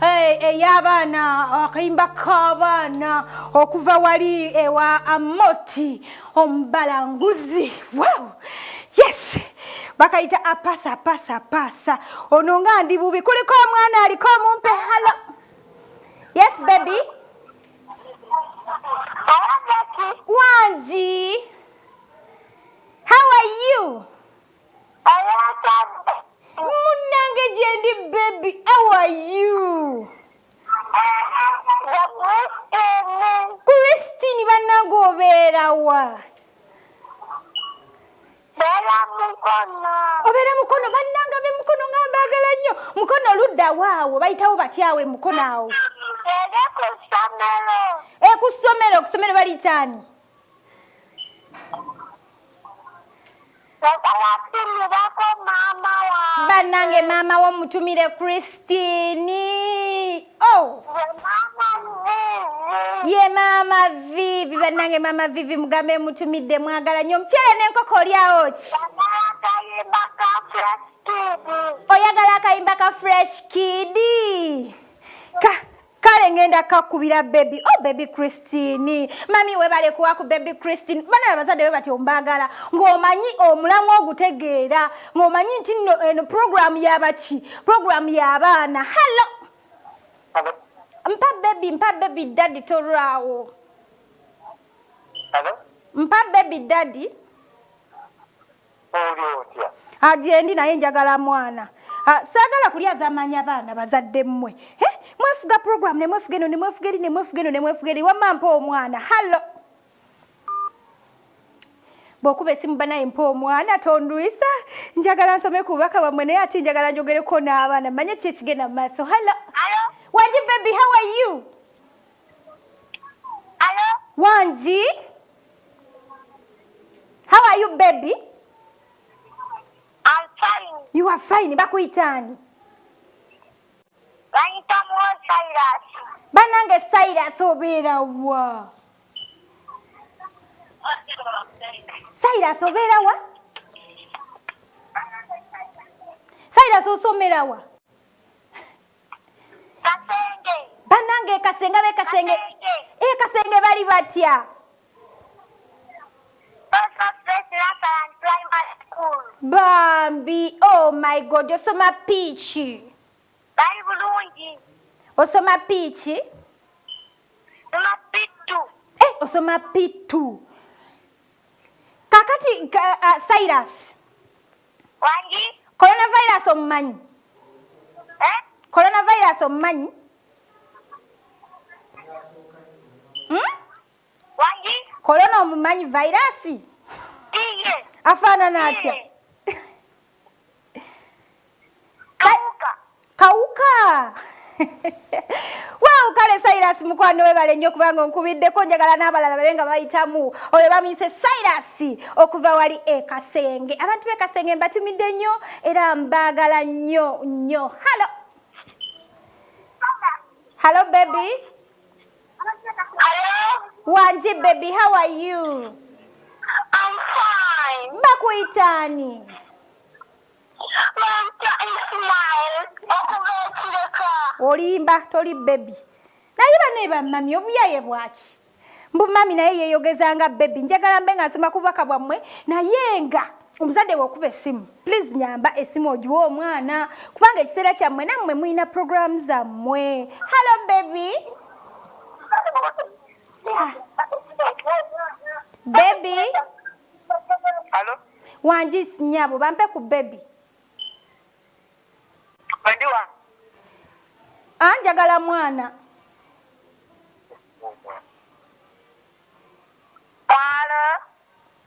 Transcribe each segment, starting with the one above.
ey'abaana akayimba k'abaana okuva wali ewa amoti ombalanguzi. Wow, yes, bakayita apasa ono nga ndi bubi. Kuliko omwana aliko mumpe. Hello. Yes baby. Wanji, how are you? Munange jendi baby, how are you? Christine banango oberawa. Obera mukono bananga be mukono ngambagala nnyo. Mukono ludda waawo bayitawo batyawe mukono awo. Kusomero balitani. Banange mama wa mutumire Christine. Oh. Ye mama Vivi, banange mama Vivi mugambe mutumide mwagala nnyo mchele n'enkoko olyawo ki? Oyagala akayimba ka fresh kid. Kale ngenda kakubira baby. Oh baby Christine. Mami webale kuwa ku baby Christine. Bana abazadde bati ombagala. Ng'omanyi omulamwa ogutegeera. Ng'omanyi nti no program y'abaki. Program y'abaana. Hello. Hello. Mpa baby daddy torrawo. Hello. Mpa baby daddy. Otya. Ajendi naye njagala mwana. Sagala kulya zamanya baana bazadde mmwe. Mwefuga program ne mwefugeno ne mwefugeri wamampa omwana. Hello. Bokube simu banaye mpa omwana tonduisa. Njagala nsome kubaka bamwe naye ati njagala njogereko n'abaana. Manye ki ekigenda mu maaso. Hello. Hello. Wanji baby, how are you? Hello. Wanji. How are you baby? I'm fine. You are fine. Bakuyitani. Cyrus. Banange Cyrus obera wa. Cyrus obera wa? Cyrus osomera wa? Kasenge. Banange Kasenga be Kasenge. Kasenge bali batya? Bambi, oh my God, osoma pichi. Bali bulungi. Osoma pichi? Osoma pitu. Osoma pitu. Kakati Cyrus. Wanji? Coronavirus omumanyi? Coronavirus omumanyi? Wanji? Corona omumanyi virus? Iye. Afaanana atya? Kawuka. Wow, kale Cyrus mukwano webale nnyo kubanga onkubiddeko njagala n'abalala babenga bayitamu. Oyo bamuyise Cyrus okuva wali Kasenge. Abantu be Kasenge mbatumidde nnyo era mbagala nnyo. Hello. Hello baby. Hello. Wanji baby, how are you? I'm fine. Bakuyitani. Olimba toli baby. Naye bane mami obuyaye bwaki. Mbu mami naye yeyogezanga baby. Njagala mbe nga nsoma kubaka bwammwe naye nga omuzadde wokuba essimu. Please nyamba essimu ogiwe omwana kubanga ekiseera kyammwe nammwe mulina programs zammwe. Hello baby. Baby. Hello. Wanji nyabo bampe ku baby. Ndiwa. Anjagala mwana. Hello.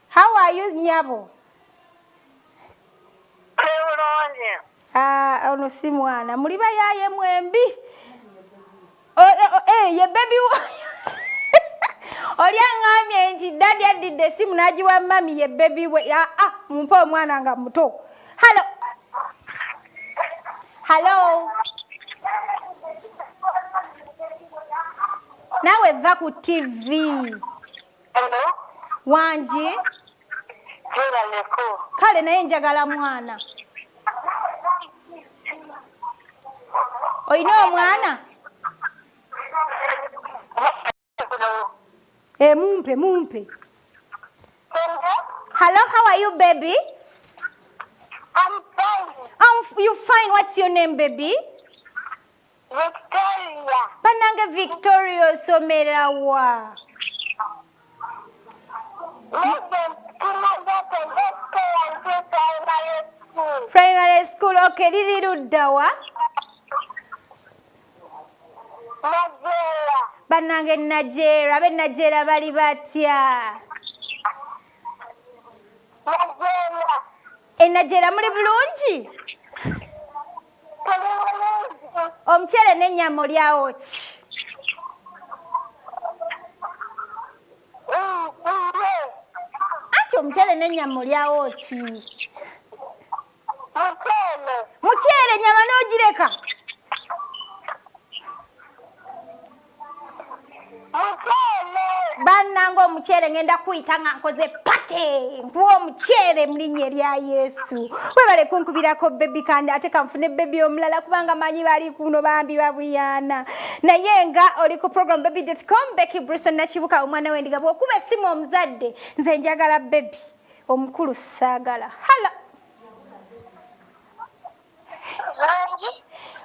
How are you nyabo? Ono si mwana. Muli bayaye mwembi. Ye baby. Olya ngamye nti daddy adidde simu nagiwa mami ye baby we. Mumpa omwana nga muto. Hello. Hello. Nawe va ku TV. Hello. Wanji. Kale naye njagala mwana. Oyina omwana? Mumpe. Hello, how are you, baby? I'm fine. You fine. What's your name, baby? Victoria. Banange Victoria Somerawa. Primary school. Okay, Lili Dawa. Nigeria. Banange Nigeria. Abe Nigeria bali batya. Nigeria. Nigeria muli bulungi? Omukyere n'ennyama olyawo ki? Anti omukyere n'ennyama olyawo ki? Mukyere ennyama n'ogireka? Bannange omukyere ngenda kuyita nga nkoze pate nkuwa omukyere mu linnya erya Yesu. Webale kunkubirako bebi kandi ate kanfune bebi omulala kubanga manyi bali kuno bambi babuyana. Naye nga oli ku program baby.com Becky Bruce Nakibuka omwana wendiga bw'okuba essimu omuzadde nze njagala bebi omukulu saagala. Hala.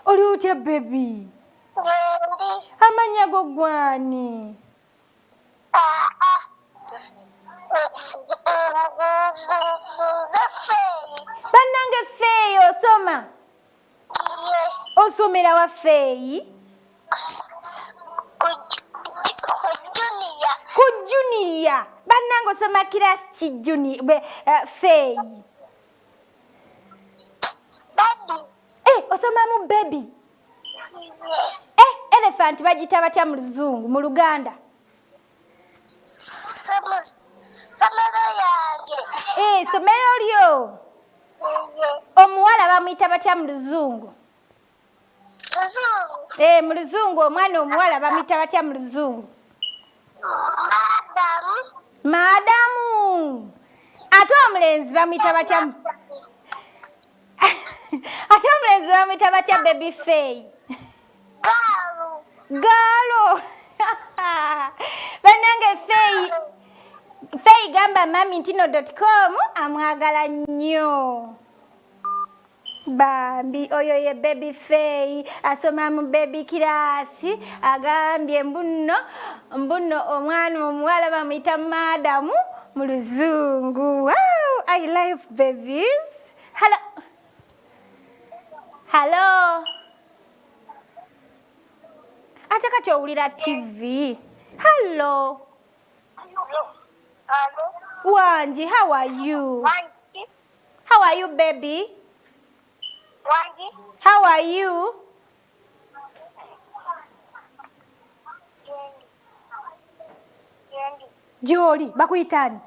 Oli otya bebi? Amanya go gwani? Bannange Feeyi osoma? Osomera wa Feeyi? Ku junior. Bannange osoma kirasi ki junior Feeyi? Osoma mu baby? Elephant bagita batya mu Luzungu, mu Luganda? Somero lyo. Omuwala bamuyita batya mu Luzungu? Mu Luzungu omwana omuwala bamuyita batya mu Luzungu? Madamu. Ate omulenzi bamuyita batya mu ate omulenzi bamuyita batya baby Feeyi? Gaalo. Bannange Feeyi gamba mamintino.com amwagala nnyo. Bambi oyo ye baby Feeyi asoma mu baby kirasi agambye mbuno omwana omuwala bamuyita madamu mu Luzungu. Wow, I love babies. Hello. Ate kati owulira TV. Hello. Wanji, how are you? How are you, baby? How are you? Joli, bakuyitani?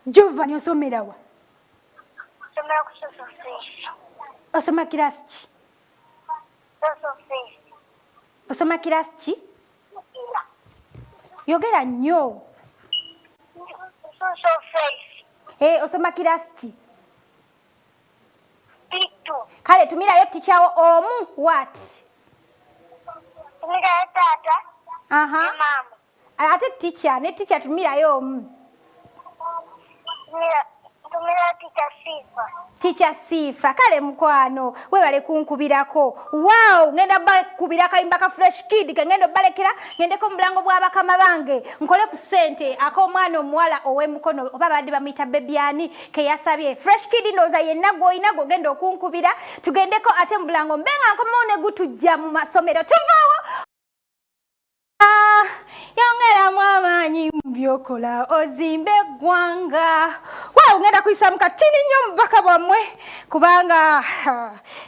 Jovan, osomera wa? Osoma kirasi ki? Osoma kirasi ki? Yogera nnyo. Osoma kirasi ki? Kale tumirayo tichawo omu what? Tumirayo taata ne mama. Ate teacher ne teacher tumirayo omu. Tumirayo teacher Sifa. Teacher Sifa. Kale mukwano webale kunkubirako. Wow, ngenda bakubira kayimba ka Fresh Kid ngendo balekera ngendeko mulango bwa bakama bange nkole ku sente akomwana omuwala ow'emukono oba badi bamita bebyani ke yasabye Fresh Kid noza yenna gwoyinago genda okunkubira tugendeko ate mulango mbenga nkomone gutujja mu masomero tuvaawo. Yongera mwamanyi mbyokola ozimbe gwanga. Wow, ngenda kuyisa mukatini nnyo mubaka bwamwe kubanga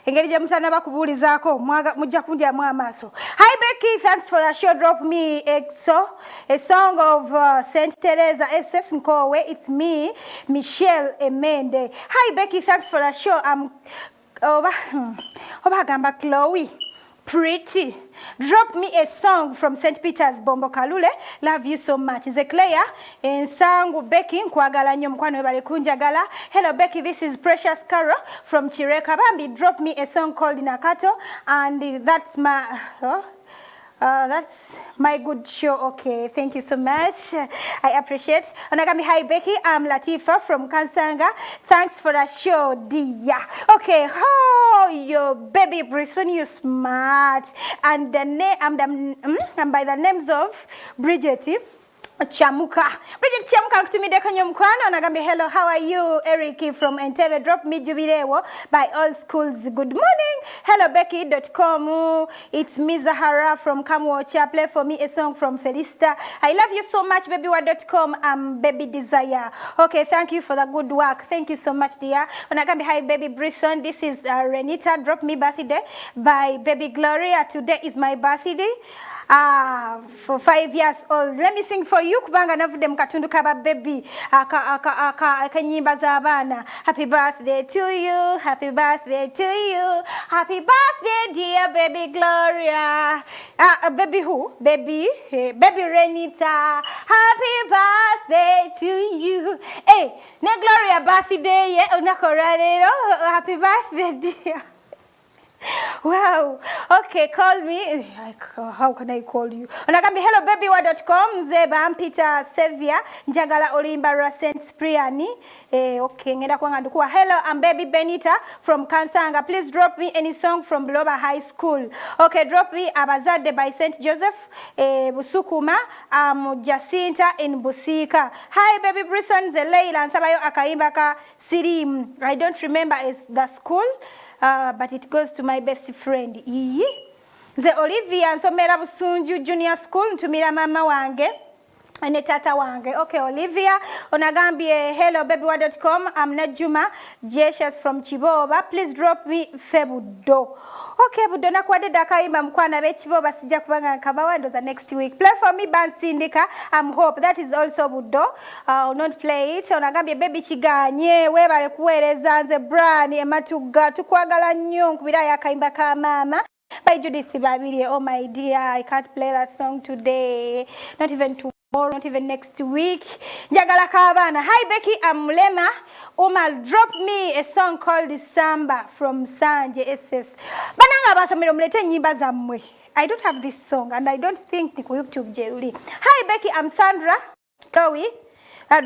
engeri gye mutana bakubuulizaako mujja kunjamu amaaso. Hi Becky, thanks for the show. Drop me a song of Saint Teresa SS Nkowe. It's me, Michelle Emende. Hi Becky, thanks for the show. Oba gamba Chloe. Pretty. Drop me a song from St. Peter's Bombo Kalule. Love you so much. Zekleya Nsangu Becky Nkwagala nnyo mukwano we bali kunjagala. Hello Becky, this is Precious Carol from Chireka Bambi. Drop me a song called Nakato, and that's my good show. Okay, thank you so much. I appreciate. Onagami, hi Becky, I'm Latifa from Kansanga. Thanks for the show, dear. Okay, oh, your baby Brisson, you smart. And the name, I'm by the names of Bridget Chamuka. Bridget Chamuka kutumideko nnyo mukwano. Nagambe hello, how are you? Eric from Entebbe. Drop me Jubilewo by all schools. Good morning. Hello Becky.com. It's me Zahara from Kamwocha. Play for me a song from Felista. I love you so much, babywa.com. Baby Desire. Okay, thank you for the good work. Thank you so much, dear. Nagambe hi baby Brisson. This is Renita. Drop me birthday by baby Gloria. Today is my birthday. For 5 years old. Let me sing for you. Kubanga navude mkatundu kaba baby. Akanyimba za abaana. Happy birthday to you. Happy birthday to you. Happy birthday, dear baby Gloria. Baby who? Baby Renita. Happy birthday to you. Hey, ne Gloria birthday ye unakoralero. Happy birthday, dear. Wow. Okay, call me. How can I call you? Onagambi hello babywa.com. Zeba Peter Xavier Njagala Olimba Rasent Spriani. Okay, ngenda kwanga ndukua. Hello, I'm baby Benita from Kansanga. Please drop me any song from Bloba High School. Okay, drop me Abazade by St. Joseph Busukuma. Jacinta in Busika. Hi baby Brisson Zeleila Nsabayo Akaimba ka Sirim. I don't remember is the school. But it goes to my best friend. The Olivia nsomera Busunju Junior School ntumira mama wange ne tata wange. Okay, Olivia onagambye hello babywa.com. I'm Najuma Jeshas from Chiboba. Please drop me Febudo. Okay, Budo nakwade dakaimba mkwana be Chiboba sija kubanga kabawa ndo the next week. Play for me Bansindika. Hope that is also Budo. I'll not play it. Onagambye baby Chiganye webale kuweleza nze brand ematuga tukwagala nnyo nkubira yakaimba ka mama. By Judith Babili. Oh my dear, I can't play that song today. Not even tomorrow, not even next week. Njagala kabana. Hi Becky, I'm Lema. Omal, drop me a song called Samba from Sanje SS. Bananga basomero mulete nyimba zamwe. I don't have this song and I don't think ni ku YouTube Jeruli. Hi Becky, I'm Sandra. Kowi.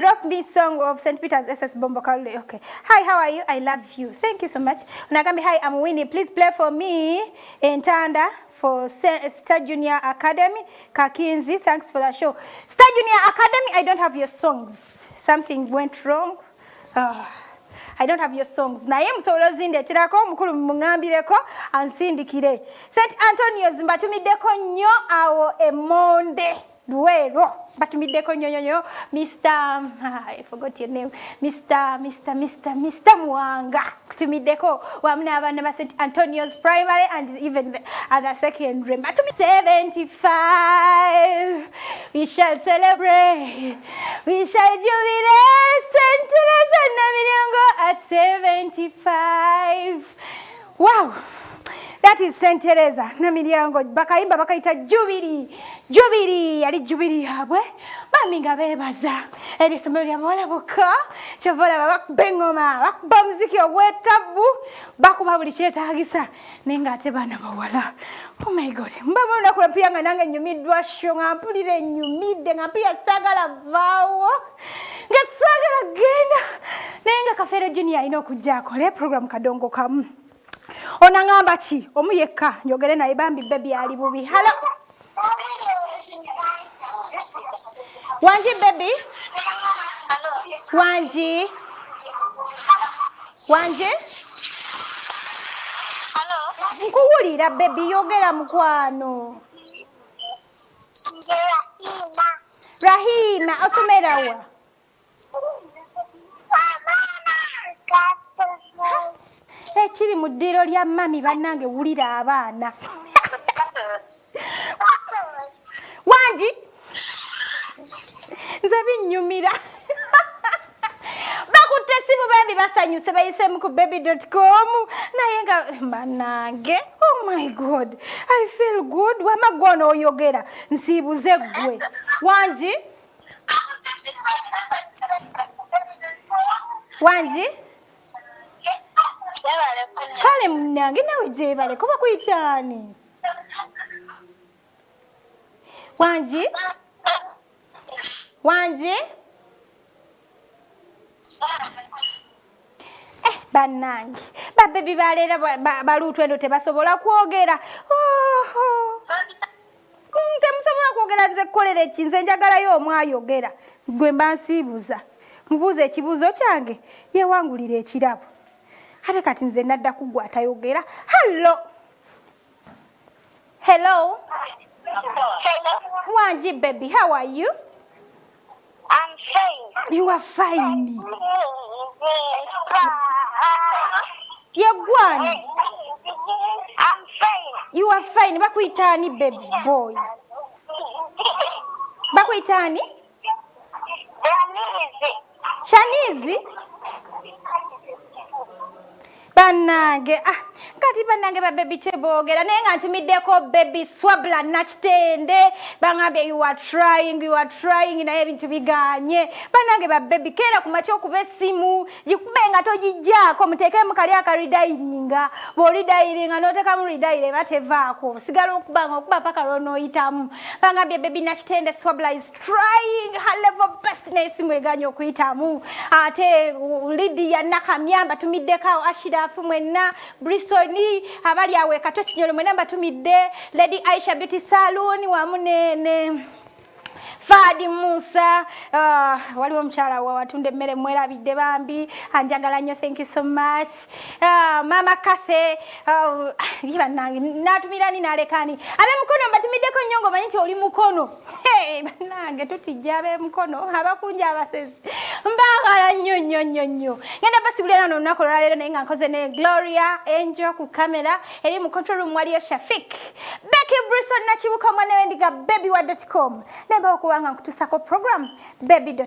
Drop me song of St. Peter's SS Bombo Kalule. Okay. Hi, how are you? I love you. Thank you so much. Unagambi, hi, I'm Winnie. Please play for me in Tanda for Star Junior Academy. Kakinzi, thanks for the show. Star Junior Academy, I don't have your songs. Something went wrong. I don't have your songs. Naye msolozinde tirako mukulu mungambireko ansindikire. St. Antonio's mbatumideko nnyo awo emonde. Leero batumideko nyonyonyo Mr. I forgot your name. Mr. Mwanga kutumideko wamna abana ba St. Antonio's primary and even the other secondary. Batumi 75. We shall celebrate. We shall jubilate. St. Teresa Namiryango at 75. Wow. That is St. Teresa Namiryango bakaimba bakaita Jubilee yali Jubilee yabwe baminga bebaza eri somero lya bola boka chovola bakubengoma bakuba muziki ogwetabu bakuba buli kyetaagisa nenga ate bana bawala. Oh my god, mbamwe nakula pia nga nange nyumidwa sho nga mpulire nyumide nga pia sagala vawo nga sagala genda nenga Kafere Junior ino kujako le program kadongo kamu. Onangamba chi omuyeka njogere naye bambi baby ali bubi. Hello Wanji baby. Wanji Hello nkuwulira baby yogera mukwano. Rahima osomera wa Chiri mudiro lya mami banange wulira abaana. Wanji nze binyumira bakutesimu bambi basanyuse bayise mu ku baby.com naye nga banange. Oh my God, I feel good. Wamagona oyogera nsibuze gwe Wanji kale munange nawe gyebale kuba kuyitaani Wanji bannange babebi baleera baluutwendo tebasobola kwogera. Temusobola kwogera nze kukolera eki nze njagalayo omwayogera gwe mba nsiibuza mubuuza ekibuuzo kyange yeewangulira ekirabo ate kati nze nadda kugwa atayogera. Hello Wanji baby, how are you? I'm fine. You are fine. Yegwani I'm fine. You are fine. Bakuyitaani baby boy. Bakuyitaani? Shanizi? Bannange kati bannange babebi teboogera naye nga ntumiddeko baby swabla nakitende bangambye you are trying naye ebintu biganye. Bannange babebi keera ku makya okuba essimu gikube nga togijjaako muteekemu kali akaridayiringa bw'olidayiringa n'oteekamu ridayire batevaako sigala okuba paka lw'onooyitamu. Bangambye baby nakitende swabla is trying her level best naye essimu eganye okuyitamu. Ate Lydia Nakamyamba tumiddeko Ashirafu mwena Brisoni abali awe kato kinyolo mwena batumidde Lady Aisha Beauty Salon wamunene Fadi Musa waliwo mchala wa watunde mmere mwerabidde bambi anjagala nnyo, thank you so much. Mama Kathe liba nange natumira ni nalekani abe mukono mbatumiddeko nyongo manyi nti oli mukono nange tutijja abe mukono abakunja abasezi mbagala nnyo ngenda basibulira no nnako lwaleero naye nga nkoze ne Gloria Angel ku kamera eri mu control room waliyo Shafik Becky Brisson na kibuka mwana wendiga baby.com nemba okuwanga nkutusako program baby.com.